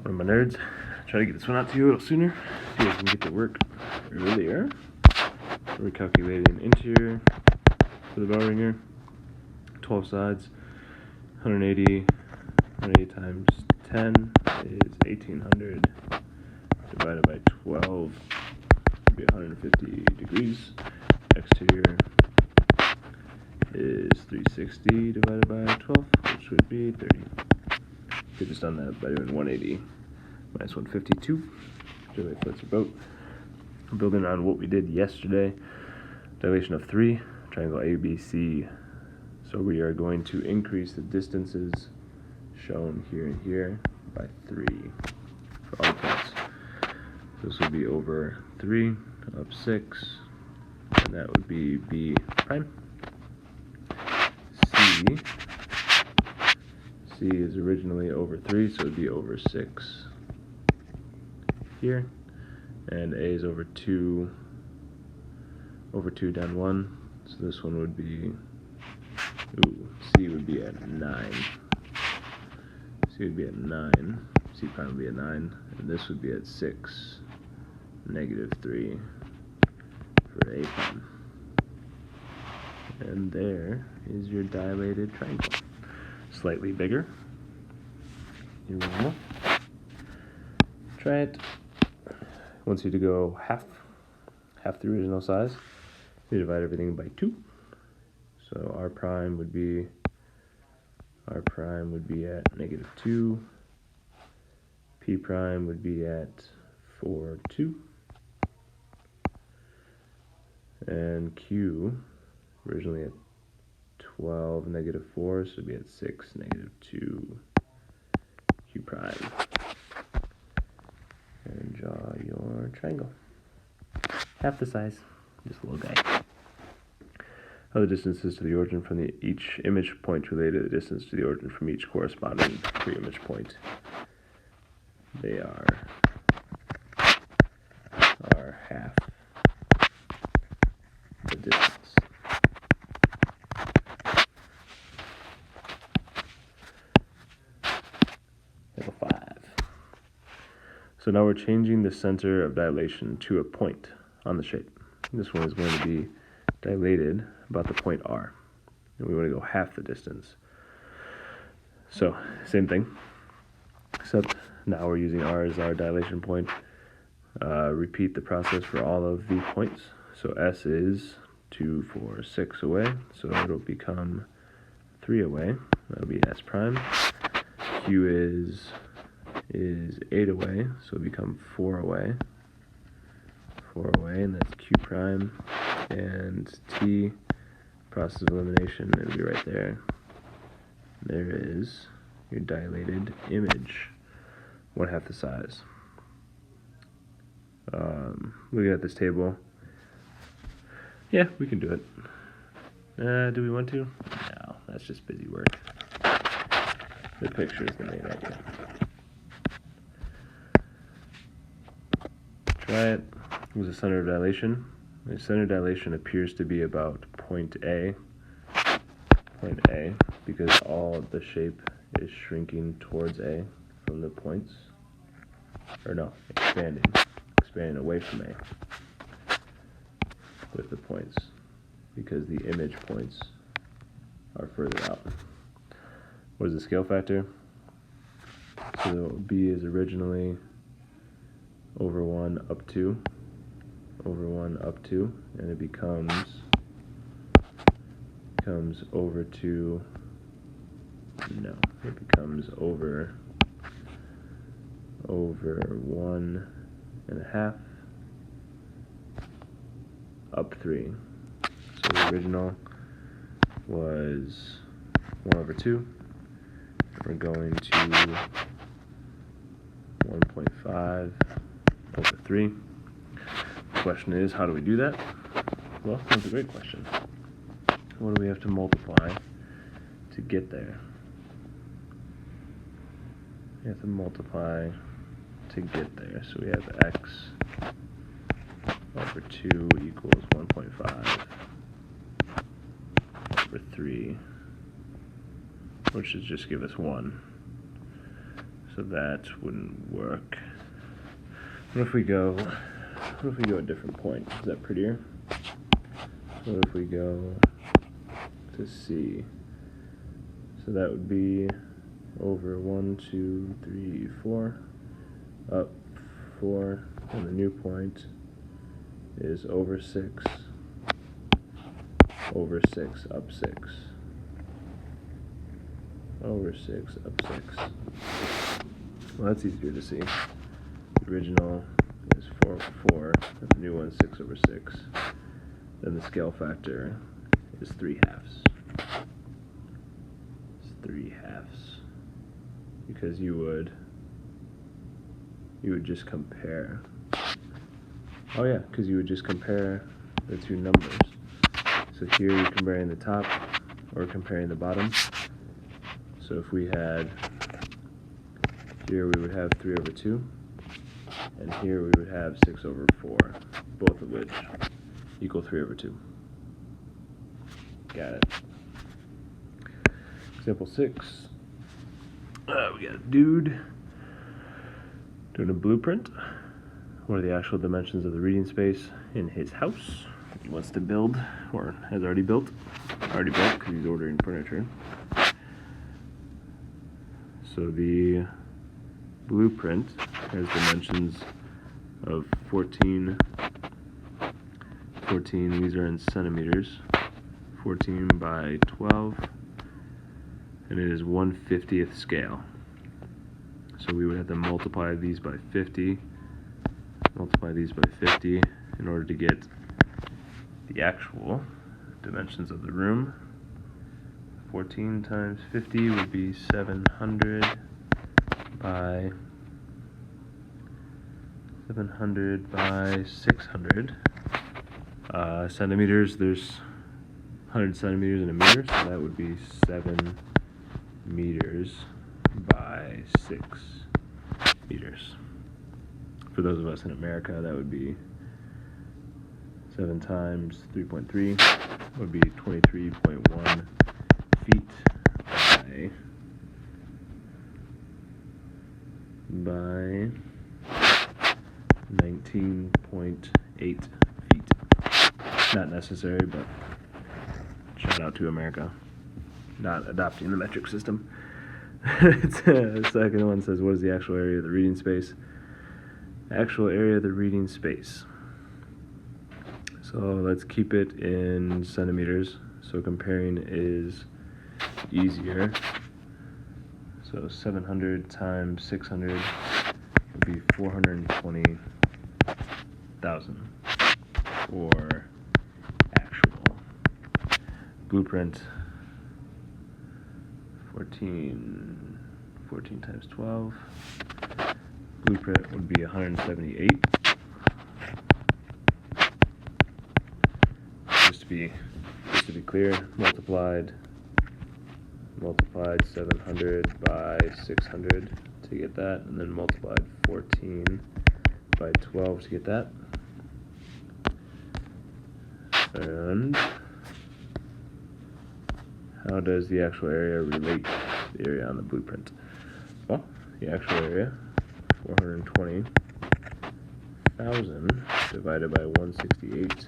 One of my nerds. Try to get this one out to you a little sooner. See if I can get to work earlier. We're calculating interior for the bell ringer. 12 sides. 180 times 10 is 1800 divided by 12 would be 150 degrees. Exterior is 360 divided by 12, which would be 30. Could just done that by doing 180 minus 152. Whichever floats your boat. I'm building on what we did yesterday. Dilation of 3, triangle ABC. So we are going to increase the distances shown here and here by 3 for all points. This would be over 3 up 6, and that would be B prime. C is originally over 3, so it would be over 6 here, and A is over 2 down 1, so this one would be, C would be at 9. C would be at 9, C prime would be at 9, and this would be at 6, -3 for A prime. And there is your dilated triangle. Slightly bigger. Your normal. Try it. Wants you to go half the original size. You divide everything by 2. So R prime would be at -2. P prime would be at 4, 2. And Q originally at 12, -4, so it'd be at 6, -2, Q prime. And draw your triangle. Half the size, just a little guy. How the distances to the origin from each image point related to the distance to the origin from each corresponding pre-image point. They are half the distance. Level 5. So now we're changing the center of dilation to a point on the shape. This one is going to be dilated about the point R. And we want to go half the distance. So, same thing, except now we're using R as our dilation point. Repeat the process for all of the points. So S is 2, 4, 6 away, so it'll become 3 away. That'll be S prime. Q is 8 away, so it'll become 4 away. 4 away, and that's Q prime. And T, process of elimination, it'll be right there. There is your dilated image, 1/2 the size. Looking at this table, yeah, we can do it. Do we want to? No, that's just busy work. The picture is the main idea. Try it. With the center of dilation. The center of dilation appears to be about point A, because all of the shape is shrinking towards A from the points. Or no, expanding away from A with the points, because the image points are further out. What is the scale factor? So B is originally over 1 up 2, and it becomes over 2. No, it becomes over 1.5 up 3. So the original was 1/2. We're going to 1.5 over 3. The question is, how do we do that? Well, that's a great question. What do we have to multiply to get there? We have to multiply to get there. So we have x over 2 equals 1.5 over 3, which should just give us 1. So that wouldn't work. What if we go a different point? Is that prettier? So what if we go to C? So that would be over 1, 2, 3, 4, up 4, and the new point is over 6, over 6, up 6, over 6, up 6. Well, that's easier to see. The original is 4 over 4, and the new one's 6 over 6. Then the scale factor is 3/2. It's 3/2. Because you would just compare. Oh yeah, because you would just compare the two numbers. So here you're comparing the top or comparing the bottom. So if we had, here we would have 3 over 2, and here we would have 6 over 4, both of which equal 3 over 2. Got it. Example 6. We got a dude doing a blueprint. What are the actual dimensions of the reading space in his house he wants to build, or has already built? Already built because he's ordering furniture. So the blueprint has dimensions of 14, these are in centimeters, 14 by 12, and it is 1/50th scale. So we would have to multiply these by 50 in order to get the actual dimensions of the room. 14 times 50 would be 700 by 600 centimeters. There's 100 centimeters in a meter, so that would be 7 meters by 6 meters. For those of us in America, that would be 7 times 3.3 would be 23.1 feet by 19.8 feet. Not necessary, but shout out to America, not adopting the metric system. The second one says, what is the actual area of the reading space? Actual area of the reading space. So let's keep it in centimeters. So comparing is easier. So 700 times 600 would be 420,000 for actual. Blueprint 14 times 12. Blueprint would be 178. Just to be clear, multiplied 700 by 600 to get that, and then multiplied 14 by 12 to get that. And how does the actual area relate to the area on the blueprint? Well, the actual area, 420,000 divided by 168.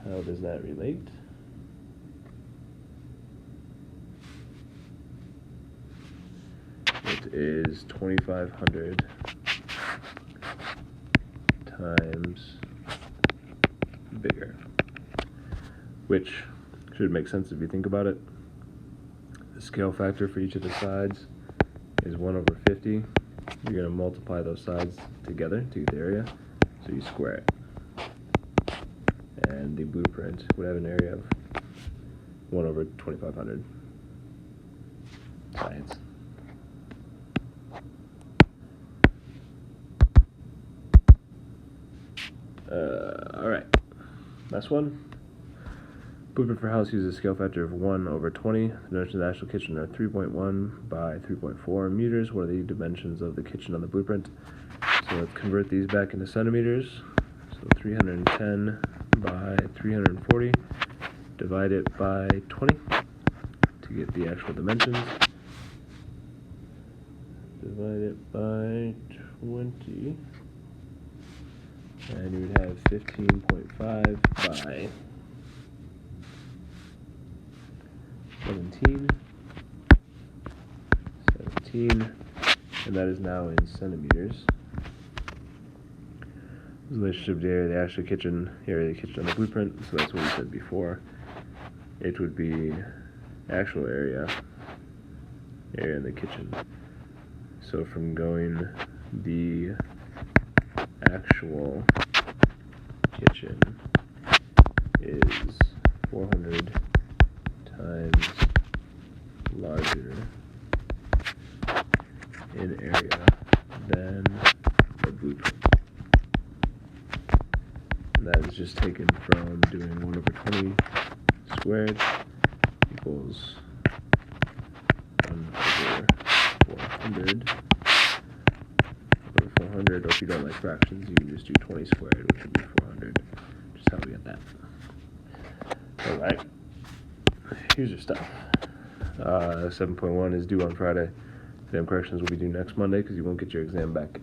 How does that relate? It is 2,500 times bigger, which should make sense if you think about it. The scale factor for each of the sides is 1 over 50. You're going to multiply those sides together to get the area, so you square it. And the blueprint would have an area of 1 over 2,500. Science. Alright, last one. Blueprint for house uses a scale factor of 1 over 20. The dimensions of the actual kitchen are 3.1 by 3.4 meters. What are the dimensions of the kitchen on the blueprint? So let's convert these back into centimeters. So 310 by 340. Divide it by 20 to get the actual dimensions. divide it by 20, and you would have 15.5 by 17, and that is now in centimeters. This relationship to area of the actual kitchen, area of the kitchen on the blueprint, so that's what we said before. It would be actual area in the kitchen. So from going the actual kitchen is 400 times larger in area than the blueprint. And that is just taken from doing 1 over 20 squared equals 1 over 400 over 400, or if you don't like fractions, you can just do 20 squared, which would be 400. Just how we get that. Alright, here's your stuff. 7.1 is due on Friday. Exam corrections will be due next Monday because you won't get your exam back